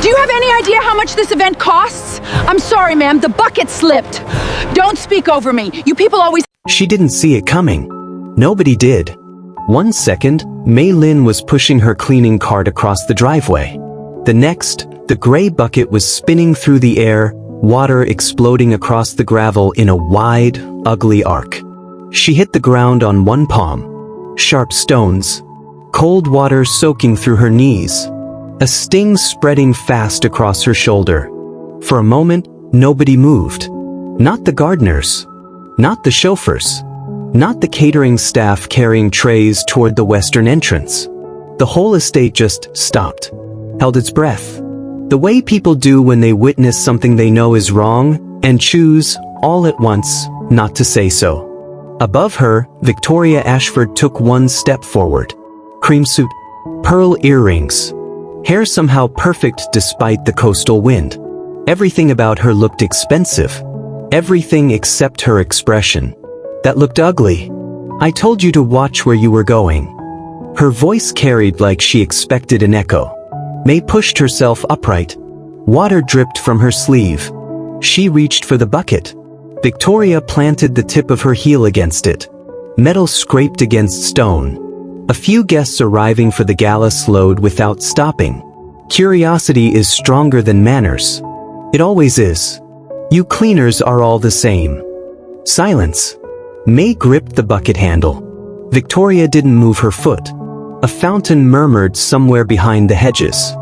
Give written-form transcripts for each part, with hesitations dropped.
Do you have any idea how much this event costs? I'm sorry, ma'am, the bucket slipped. Don't speak over me. You people always— She didn't see it coming. Nobody did. 1 second, Mei Lin was pushing her cleaning cart across the driveway. The next, the gray bucket was spinning through the air, water exploding across the gravel in a wide, ugly arc. She hit the ground on one palm. Sharp stones. Cold water soaking through her knees. A sting spreading fast across her shoulder. For a moment, nobody moved. Not the gardeners. Not the chauffeurs. Not the catering staff carrying trays toward the western entrance. The whole estate just stopped. Held its breath. The way people do when they witness something they know is wrong, and choose, all at once, not to say so. Above her, Victoria Ashford took one step forward. Cream suit, pearl earrings. Hair somehow perfect despite the coastal wind. Everything about her looked expensive. Everything except her expression. That looked ugly. I told you to watch where you were going. Her voice carried like she expected an echo. Mei pushed herself upright. Water dripped from her sleeve. She reached for the bucket. Victoria planted the tip of her heel against it. Metal scraped against stone. A few guests arriving for the gala slowed without stopping. Curiosity is stronger than manners. It always is. You cleaners are all the same. Silence. Mei gripped the bucket handle. Victoria didn't move her foot. A fountain murmured somewhere behind the hedges.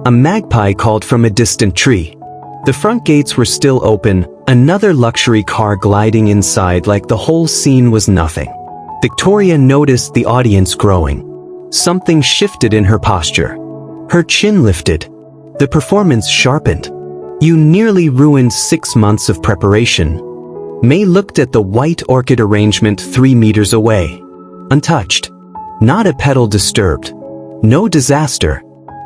A magpie called from a distant tree. The front gates were still open, another luxury car gliding inside like the whole scene was nothing. Victoria noticed the audience growing. Something shifted in her posture. Her chin lifted. The performance sharpened. You nearly ruined 6 months of preparation. Mei looked at the white orchid arrangement 3 meters away. Untouched. Not a petal disturbed. No disaster.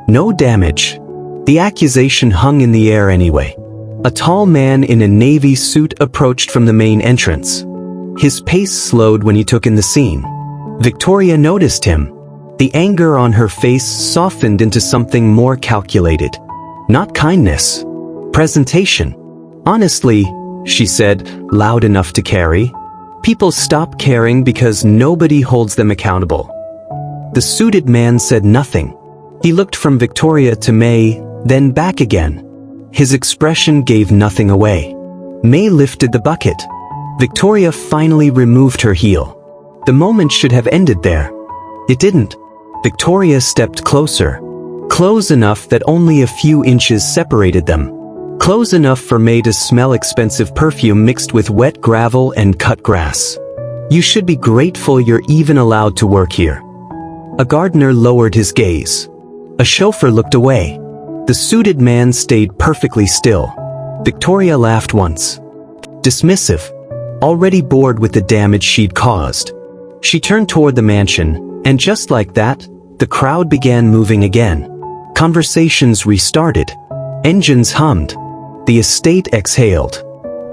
No damage. The accusation hung in the air anyway. A tall man in a navy suit approached from the main entrance. His pace slowed when he took in the scene. Victoria noticed him. The anger on her face softened into something more calculated. Not kindness. Presentation. Honestly, she said, loud enough to carry. People stop caring because nobody holds them accountable. The suited man said nothing. He looked from Victoria to Mei, then back again. His expression gave nothing away. Mei lifted the bucket. Victoria finally removed her heel. The moment should have ended there. It didn't. Victoria stepped closer. Close enough that only a few inches separated them. Close enough for Mei to smell expensive perfume mixed with wet gravel and cut grass. You should be grateful you're even allowed to work here. A gardener lowered his gaze. A chauffeur looked away. The suited man stayed perfectly still. Victoria laughed once. Dismissive. Already bored with the damage she'd caused. She turned toward the mansion, and just like that, the crowd began moving again. Conversations restarted. Engines hummed. The estate exhaled.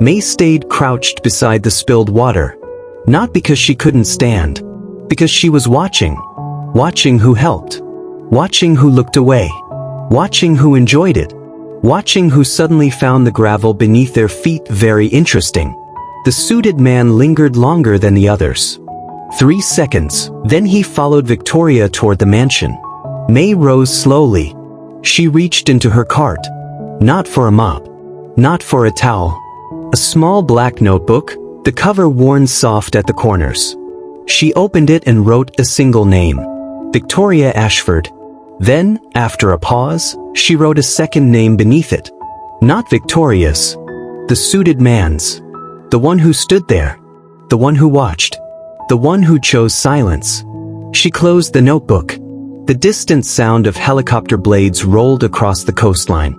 Mei stayed crouched beside the spilled water. Not because she couldn't stand. Because she was watching. Watching who helped. Watching who looked away. Watching who enjoyed it. Watching who suddenly found the gravel beneath their feet very interesting. The suited man lingered longer than the others. 3 seconds, then he followed Victoria toward the mansion. Mei rose slowly. She reached into her cart. Not for a mop. Not for a towel. A small black notebook, the cover worn soft at the corners. She opened it and wrote a single name. Victoria Ashford. Then, after a pause, she wrote a second name beneath it. Not Victoria's. The suited man's. The one who stood there. The one who watched. The one who chose silence. She closed the notebook. The distant sound of helicopter blades rolled across the coastline.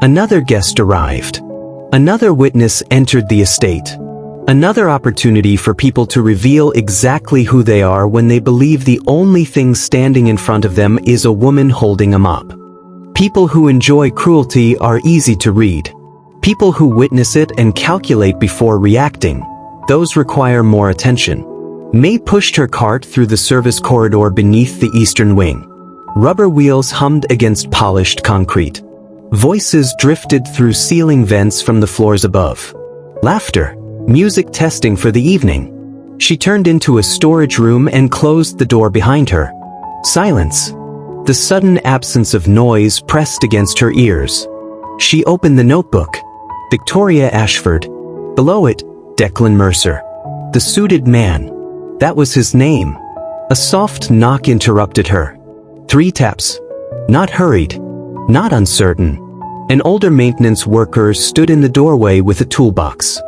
Another guest arrived. Another witness entered the estate. Another opportunity for people to reveal exactly who they are when they believe the only thing standing in front of them is a woman holding a mop. People who enjoy cruelty are easy to read. People who witness it and calculate before reacting, those require more attention. Mei pushed her cart through the service corridor beneath the eastern wing. Rubber wheels hummed against polished concrete. Voices drifted through ceiling vents from the floors above. Laughter. Music testing for the evening. She turned into a storage room and closed the door behind her. Silence. The sudden absence of noise pressed against her ears. She opened the notebook. Victoria Ashford. Below it, Declan Mercer. The suited man. That was his name. A soft knock interrupted her. 3 taps. Not hurried. Not uncertain. An older maintenance worker stood in the doorway with a toolbox.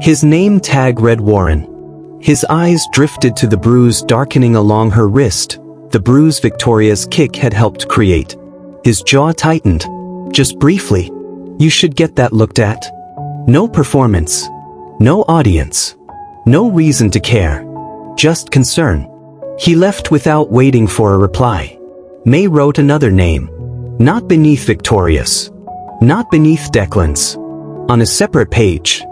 His name tag read Warren. His eyes drifted to the bruise darkening along her wrist, the bruise Victoria's kick had helped create. His jaw tightened. Just briefly. You should get that looked at. No performance. No audience. No reason to care. Just concern. He left without waiting for a reply. Mei wrote another name. Not beneath Victoria's. Not beneath Declan's. On a separate page.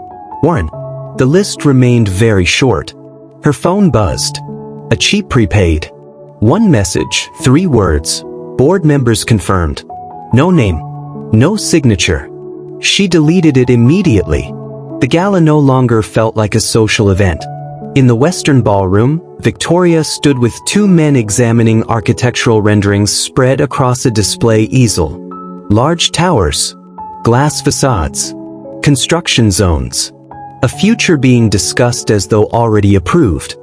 Warren. The list remained very short. Her phone buzzed. A cheap prepaid. 1 message, 3 words. Board members confirmed. No name. No signature. She deleted it immediately. The gala no longer felt like a social event. In the Western ballroom, Victoria stood with 2 men examining architectural renderings spread across a display easel. Large towers. Glass facades. Construction zones. A future being discussed as though already approved.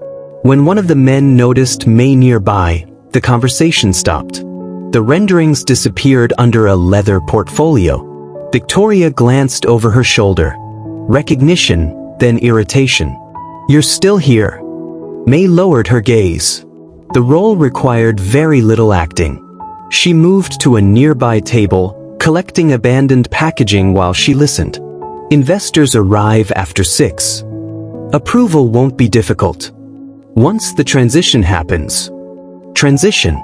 When one of the men noticed Mei nearby, the conversation stopped. The renderings disappeared under a leather portfolio. Victoria glanced over her shoulder. Recognition, then irritation. You're still here. Mei lowered her gaze. The role required very little acting. She moved to a nearby table, collecting abandoned packaging while she listened. Investors arrive after 6. Approval won't be difficult. Once the transition happens. Transition.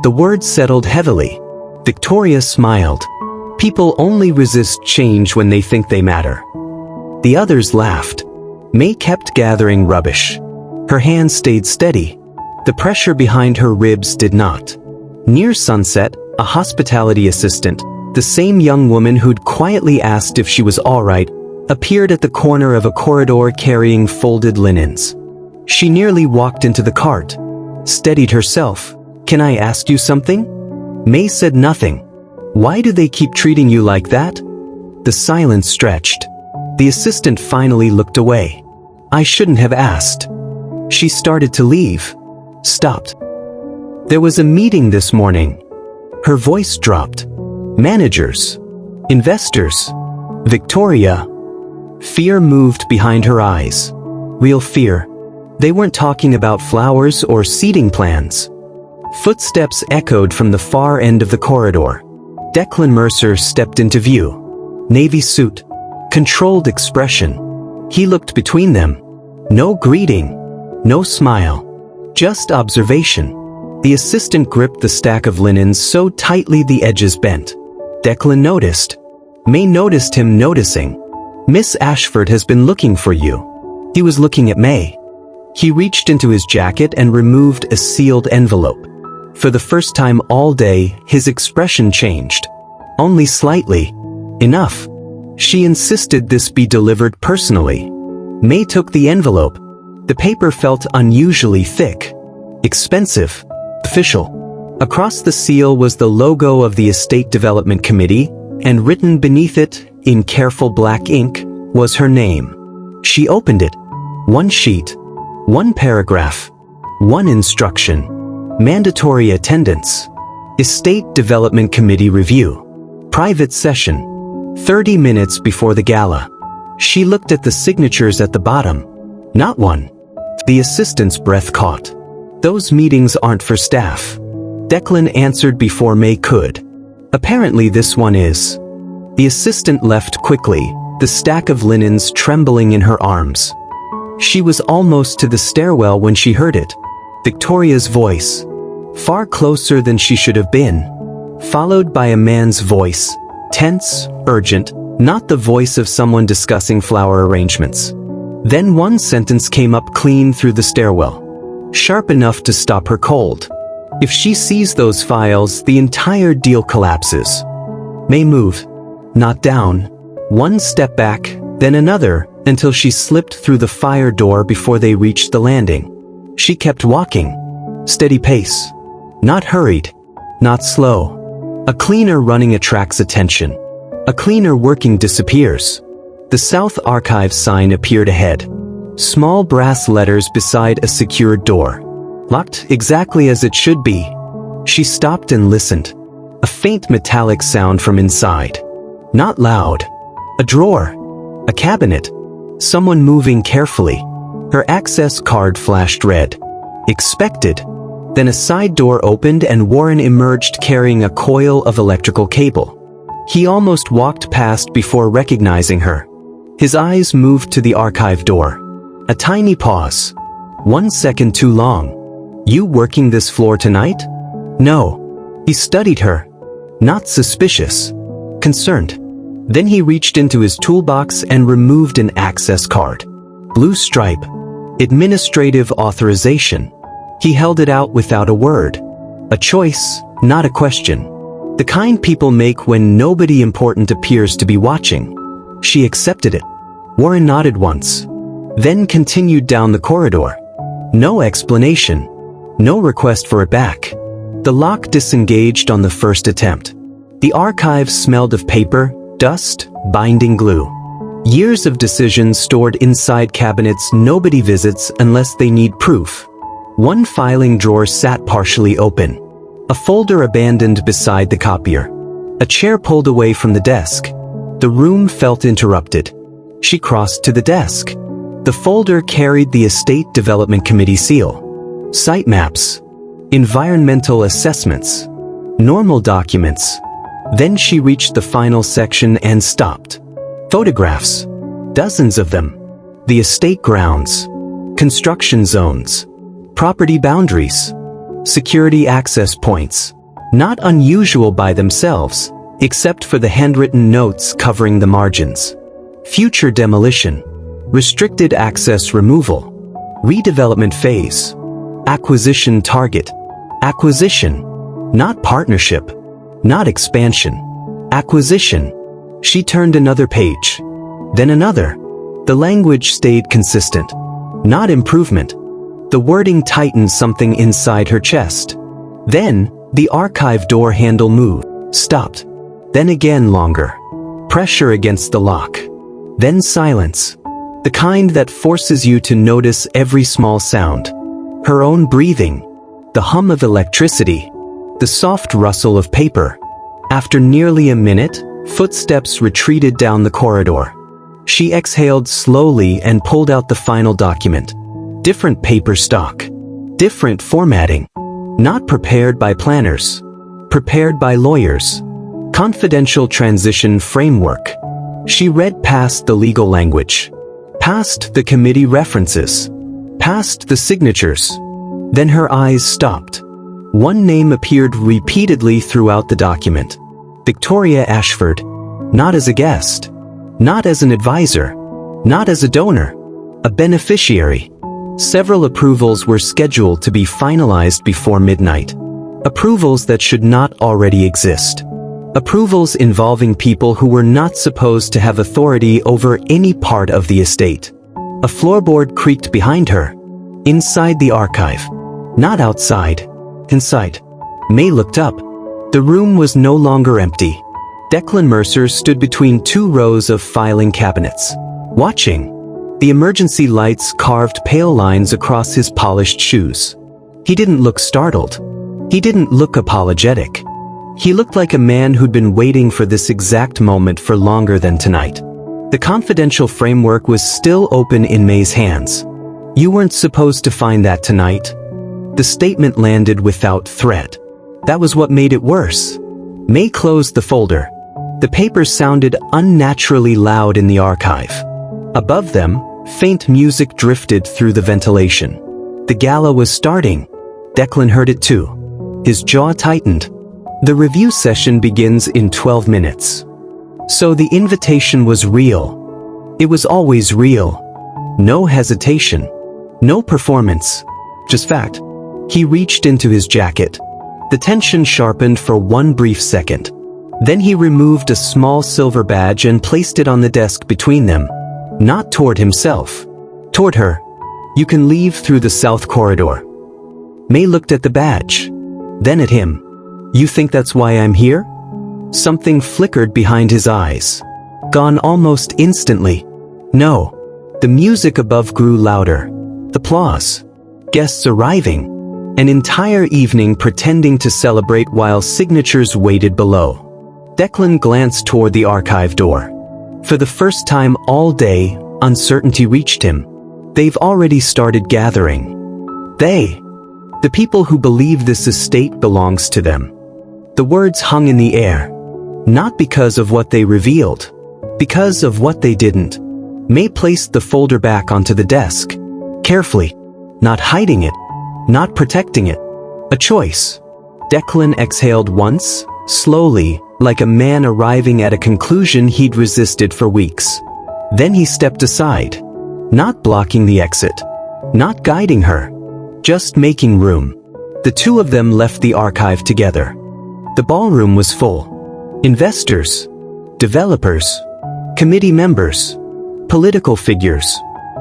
The word settled heavily. Victoria smiled. People only resist change when they think they matter. The others laughed. Mei kept gathering rubbish. Her hands stayed steady. The pressure behind her ribs did not. Near sunset, a hospitality assistant, the same young woman who'd quietly asked if she was all right, appeared at the corner of a corridor carrying folded linens. She nearly walked into the cart. Steadied herself. Can I ask you something? Mei said nothing. Why do they keep treating you like that? The silence stretched. The assistant finally looked away. I shouldn't have asked. She started to leave. Stopped. There was a meeting this morning. Her voice dropped. Managers. Investors. Victoria. Fear moved behind her eyes. Real fear. They weren't talking about flowers or seating plans. Footsteps echoed from the far end of the corridor. Declan Mercer stepped into view. Navy suit. Controlled expression. He looked between them. No greeting. No smile. Just observation. The assistant gripped the stack of linens so tightly the edges bent. Declan noticed. Mei noticed him noticing. Miss Ashford has been looking for you. He was looking at Mei. He reached into his jacket and removed a sealed envelope. For the first time all day, his expression changed. Only slightly. Enough. She insisted this be delivered personally. Mei took the envelope. The paper felt unusually thick. Expensive. Official. Across the seal was the logo of the Estate Development Committee, and written beneath it, in careful black ink, was her name. She opened it. 1 sheet. 1 paragraph. 1 instruction. Mandatory attendance. Estate Development Committee review. Private session. 30 minutes before the gala. She looked at the signatures at the bottom. Not one. The assistant's breath caught. Those meetings aren't for staff. Declan answered before Mei could. Apparently this one is. The assistant left quickly, the stack of linens trembling in her arms. She was almost to the stairwell when she heard it. Victoria's voice. Far closer than she should have been. Followed by a man's voice. Tense, urgent, not the voice of someone discussing flower arrangements. Then one sentence came up clean through the stairwell. Sharp enough to stop her cold. If she sees those files, the entire deal collapses. Mei moved. not down. One step back, then another, until she slipped through the fire door before they reached the landing. She kept walking. Steady pace. Not hurried. Not slow. A cleaner running attracts attention. A cleaner working disappears. The South Archive sign appeared ahead. Small brass letters beside a secured door. Locked exactly as it should be. She stopped and listened. A faint metallic sound from inside. Not loud. A drawer. A cabinet. Someone moving carefully. Her access card flashed red. Expected. Then a side door opened and Warren emerged carrying a coil of electrical cable. He almost walked past before recognizing her. His eyes moved to the archive door. A tiny pause. 1 second too long. You working this floor tonight? No. He studied her. Not suspicious. Concerned. Then he reached into his toolbox and removed an access card. Blue stripe. Administrative authorization. He held it out without a word. A choice, not a question. The kind people make when nobody important appears to be watching. She accepted it. Warren nodded once. Then continued down the corridor. No explanation. No request for it back. The lock disengaged on the first attempt. The archive smelled of paper, dust, binding glue. Years of decisions stored inside cabinets nobody visits unless they need proof. One filing drawer sat partially open. A folder abandoned beside the copier. A chair pulled away from the desk. The room felt interrupted. She crossed to the desk. The folder carried the Estate Development Committee seal. Site maps. Environmental assessments. Normal documents. Then she reached the final section and stopped. Photographs. Dozens of them. The estate grounds. Construction zones. Property boundaries. Security access points. Not unusual by themselves, except for the handwritten notes covering the margins. Future demolition. Restricted access removal. Redevelopment phase. Acquisition target. Acquisition. Not partnership. Not expansion. Acquisition. She turned another page. Then another. The language stayed consistent. Not improvement. The wording tightened something inside her chest. Then, the archive door handle moved. Stopped. Then again longer. Pressure against the lock. Then silence. The kind that forces you to notice every small sound. Her own breathing. The hum of electricity. The soft rustle of paper. After nearly a minute, footsteps retreated down the corridor. She exhaled slowly and pulled out the final document. Different paper stock. Different formatting. Not prepared by planners. Prepared by lawyers. Confidential transition framework. She read past the legal language. Past the committee references. Past the signatures. Then her eyes stopped. One name appeared repeatedly throughout the document. Victoria Ashford. Not as a guest. Not as an advisor. Not as a donor. A beneficiary. Several approvals were scheduled to be finalized before midnight. Approvals that should not already exist. Approvals involving people who were not supposed to have authority over any part of the estate. A floorboard creaked behind her. Inside the archive. Not outside. Inside. Mei looked up. The room was no longer empty. Declan Mercer stood between two rows of filing cabinets. Watching. The emergency lights carved pale lines across his polished shoes. He didn't look startled. He didn't look apologetic. He looked like a man who'd been waiting for this exact moment for longer than tonight. The confidential framework was still open in Mei's hands. You weren't supposed to find that tonight. The statement landed without threat. That was what made it worse. Mei closed the folder. The papers sounded unnaturally loud in the archive. Above them, faint music drifted through the ventilation. The gala was starting. Declan heard it too. His jaw tightened. The review session begins in 12 minutes. So the invitation was real. It was always real. No hesitation. No performance. Just fact. He reached into his jacket. The tension sharpened for one brief second. Then he removed a small silver badge and placed it on the desk between them. Not toward himself. Toward her. You can leave through the south corridor. Mei looked at the badge. Then at him. You think that's why I'm here? Something flickered behind his eyes. Gone almost instantly. No. The music above grew louder. Applause. Guests arriving. An entire evening pretending to celebrate while signatures waited below. Declan glanced toward the archive door. For the first time all day, uncertainty reached him. They've already started gathering. They. The people who believe this estate belongs to them. The words hung in the air. Not because of what they revealed. Because of what they didn't. Mei placed the folder back onto the desk. Carefully. Not hiding it. Not protecting it. A choice. Declan exhaled once, slowly, like a man arriving at a conclusion he'd resisted for weeks. Then he stepped aside. Not blocking the exit. Not guiding her. Just making room. The two of them left the archive together. The ballroom was full. Investors. Developers. Committee members. Political figures.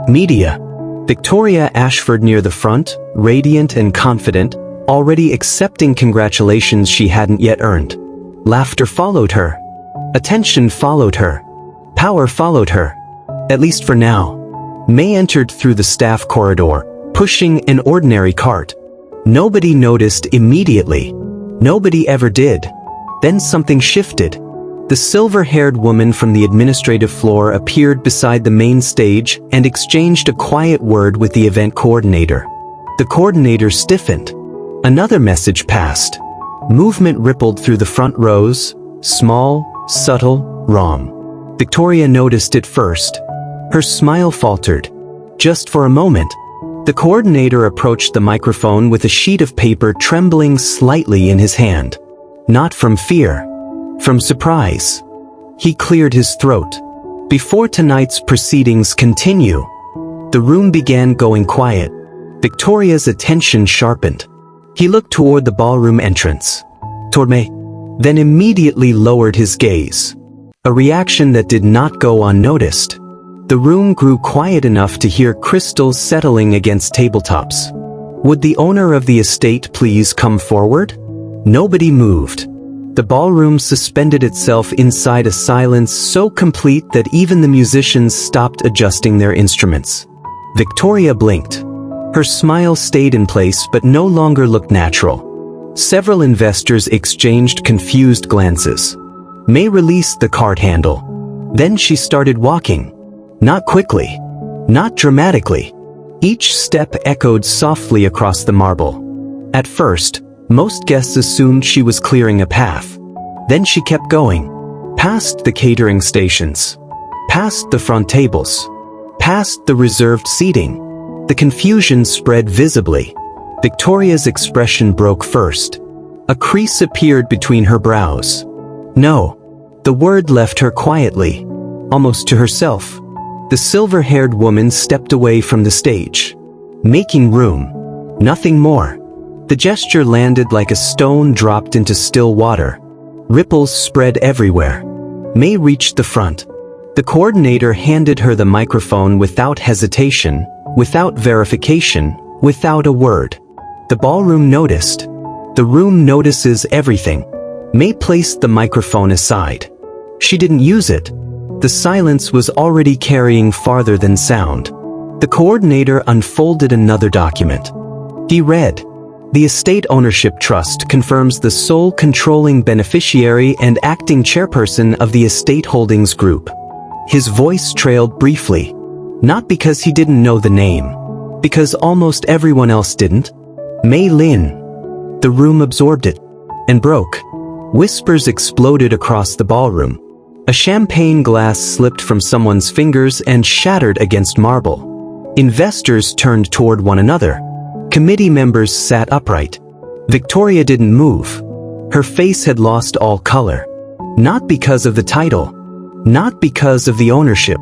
Media. Victoria Ashford near the front, radiant and confident, already accepting congratulations she hadn't yet earned. Laughter followed her. Attention followed her. Power followed her. At least for now. Mei entered through the staff corridor, pushing an ordinary cart. Nobody noticed immediately. Nobody ever did. Then something shifted. The silver-haired woman from the administrative floor appeared beside the main stage and exchanged a quiet word with the event coordinator. The coordinator stiffened. Another message passed. Movement rippled through the front rows, small, subtle, wrong. Victoria noticed it first. Her smile faltered. Just for a moment. The coordinator approached the microphone with a sheet of paper trembling slightly in his hand. Not from fear. From surprise. He cleared his throat. Before tonight's proceedings continue. The room began going quiet. Victoria's attention sharpened. He looked toward the ballroom entrance. Toward Mei. Then immediately lowered his gaze. A reaction that did not go unnoticed. The room grew quiet enough to hear crystals settling against tabletops. Would the owner of the estate please come forward? Nobody moved. The ballroom suspended itself inside a silence so complete that even the musicians stopped adjusting their instruments. Victoria blinked. Her smile stayed in place but no longer looked natural. Several investors exchanged confused glances. Mei released the cart handle. Then she started walking. Not quickly. Not dramatically. Each step echoed softly across the marble. At first, most guests assumed she was clearing a path. Then she kept going. Past the catering stations. Past the front tables. Past the reserved seating. The confusion spread visibly. Victoria's expression broke first. A crease appeared between her brows. No. The word left her quietly. Almost to herself. The silver-haired woman stepped away from the stage. Making room. Nothing more. The gesture landed like a stone dropped into still water. Ripples spread everywhere. Mei reached the front. The coordinator handed her the microphone without hesitation, without verification, without a word. The ballroom noticed. The room notices everything. Mei placed the microphone aside. She didn't use it. The silence was already carrying farther than sound. The coordinator unfolded another document. He read, "The Estate Ownership Trust confirms the sole controlling beneficiary and acting chairperson of the Estate Holdings Group." His voice trailed briefly. Not because he didn't know the name. Because almost everyone else didn't. Mei Lin. The room absorbed it. And broke. Whispers exploded across the ballroom. A champagne glass slipped from someone's fingers and shattered against marble. Investors turned toward one another. Committee members sat upright. Victoria didn't move. Her face had lost all color. Not because of the title. Not because of the ownership.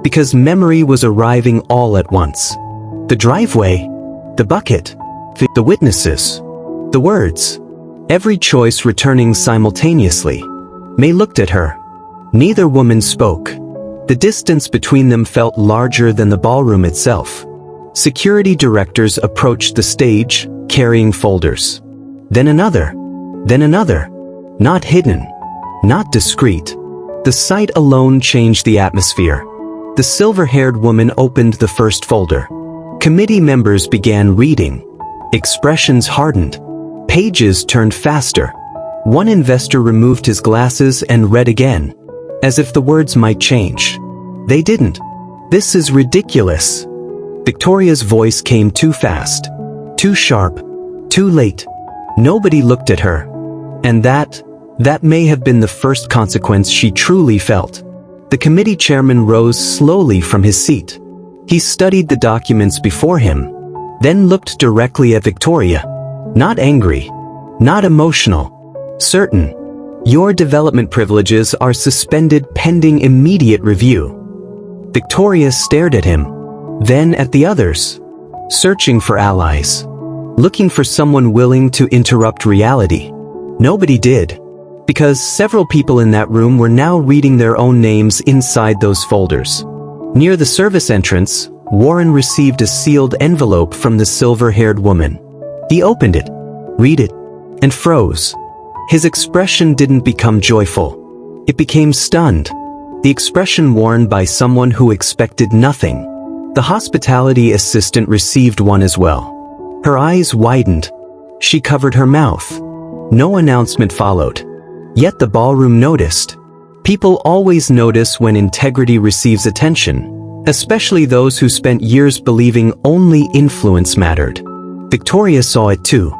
Because memory was arriving all at once. The driveway. The bucket. The witnesses. The words. Every choice returning simultaneously. Mei looked at her. Neither woman spoke. The distance between them felt larger than the ballroom itself. Security directors approached the stage, carrying folders. Then another. Then another. Not hidden. Not discreet. The sight alone changed the atmosphere. The silver-haired woman opened the first folder. Committee members began reading. Expressions hardened. Pages turned faster. One investor removed his glasses and read again, as if the words might change. They didn't. This is ridiculous. Victoria's voice came too fast, too sharp, too late. Nobody looked at her. And that may have been the first consequence she truly felt. The committee chairman rose slowly from his seat. He studied the documents before him, then looked directly at Victoria. Not angry, not emotional, certain. Your development privileges are suspended pending immediate review. Victoria stared at him, then at the others, searching for allies, looking for someone willing to interrupt reality. Nobody did, because several people in that room were now reading their own names inside those folders. Near the service entrance, Warren received a sealed envelope from the silver-haired woman. He opened it, read it, and froze. His expression didn't become joyful. It became stunned. The expression worn by someone who expected nothing. The hospitality assistant received one as well. Her eyes widened. She covered her mouth. No announcement followed. Yet the ballroom noticed. People always notice when integrity receives attention, especially those who spent years believing only influence mattered. Victoria saw it too.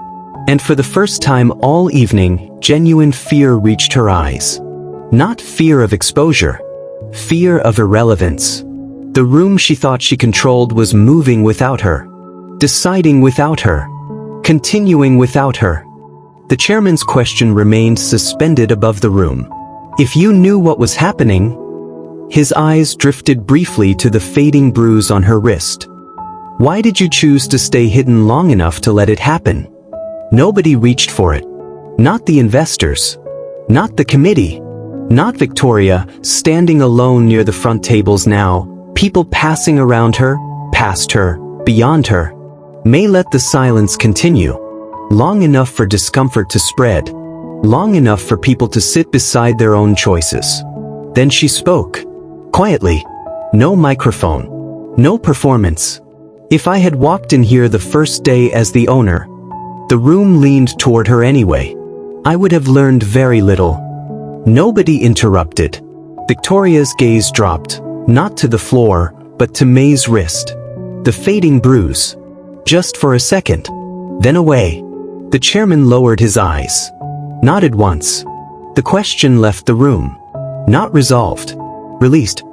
And for the first time all evening, genuine fear reached her eyes. Not fear of exposure. Fear of irrelevance. The room she thought she controlled was moving without her. Deciding without her. Continuing without her. The chairman's question remained suspended above the room. If you knew what was happening? His eyes drifted briefly to the fading bruise on her wrist. Why did you choose to stay hidden long enough to let it happen? Nobody reached for it. Not the investors. Not the committee. Not Victoria, standing alone near the front tables now, people passing around her, past her, beyond her. Mei let the silence continue. Long enough for discomfort to spread. Long enough for people to sit beside their own choices. Then she spoke. Quietly. No microphone. No performance. If I had walked in here the first day as the owner, the room leaned toward her anyway. I would have learned very little. Nobody interrupted. Victoria's gaze dropped, not to the floor, but to Mei's wrist. The fading bruise. Just for a second. Then away. The chairman lowered his eyes. Nodded once. The question left the room. Not resolved. Released.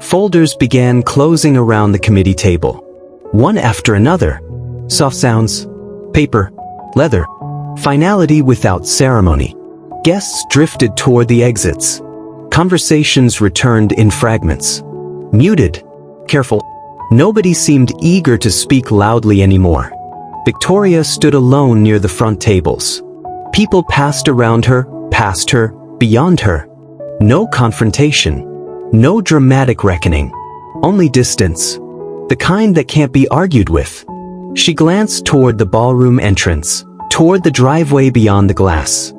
Folders began closing around the committee table. One after another. Soft sounds. Paper. Leather. Finality without ceremony. Guests drifted toward the exits. Conversations returned in fragments. Muted. Careful. Nobody seemed eager to speak loudly anymore. Victoria stood alone near the front tables. People passed around her, past her, beyond her. No confrontation. No dramatic reckoning. Only distance. The kind that can't be argued with. She glanced toward the ballroom entrance, toward the driveway beyond the glass.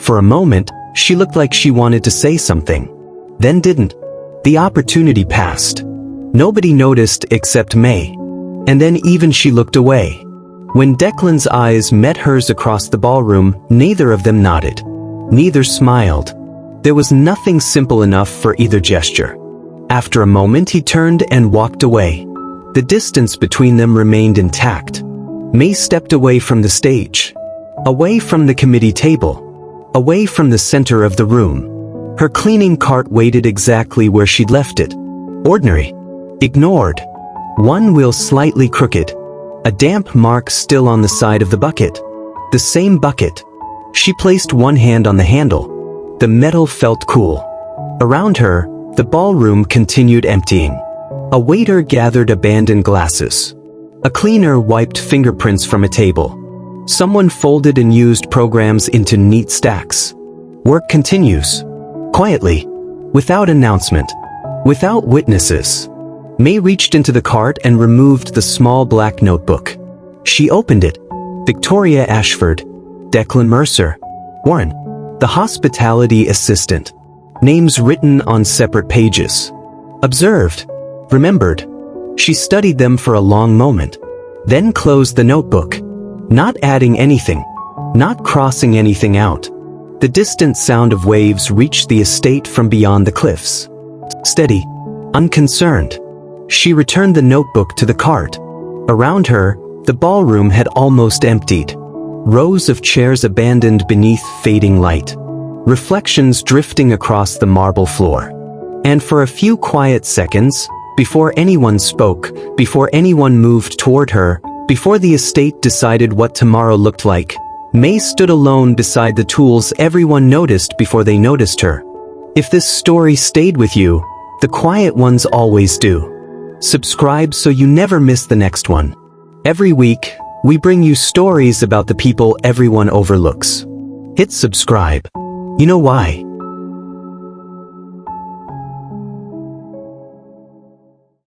For a moment, she looked like she wanted to say something. Then didn't. The opportunity passed. Nobody noticed except Mei. And then even she looked away. When Declan's eyes met hers across the ballroom, neither of them nodded. Neither smiled. There was nothing simple enough for either gesture. After a moment he turned and walked away. The distance between them remained intact. Mei stepped away from the stage. Away from the committee table. Away from the center of the room. Her cleaning cart waited exactly where she'd left it. Ordinary. Ignored. One wheel slightly crooked. A damp mark still on the side of the bucket. The same bucket. She placed one hand on the handle. The metal felt cool. Around her, the ballroom continued emptying. A waiter gathered abandoned glasses. A cleaner wiped fingerprints from a table. Someone folded and used programs into neat stacks. Work continues. Quietly, without announcement, without witnesses, Mei reached into the cart and removed the small black notebook. She opened it. Victoria Ashford, Declan Mercer, Warren, the hospitality assistant. Names written on separate pages. Observed. Remembered. She studied them for a long moment. Then closed the notebook. Not adding anything. Not crossing anything out. The distant sound of waves reached the estate from beyond the cliffs. Steady. Unconcerned. She returned the notebook to the cart. Around her, the ballroom had almost emptied. Rows of chairs abandoned beneath fading light. Reflections drifting across the marble floor. And for a few quiet seconds, before anyone spoke, before anyone moved toward her, before the estate decided what tomorrow looked like, Mei stood alone beside the tools everyone noticed before they noticed her. If this story stayed with you, the quiet ones always do. Subscribe so you never miss the next one. Every week, we bring you stories about the people everyone overlooks. Hit subscribe. You know why?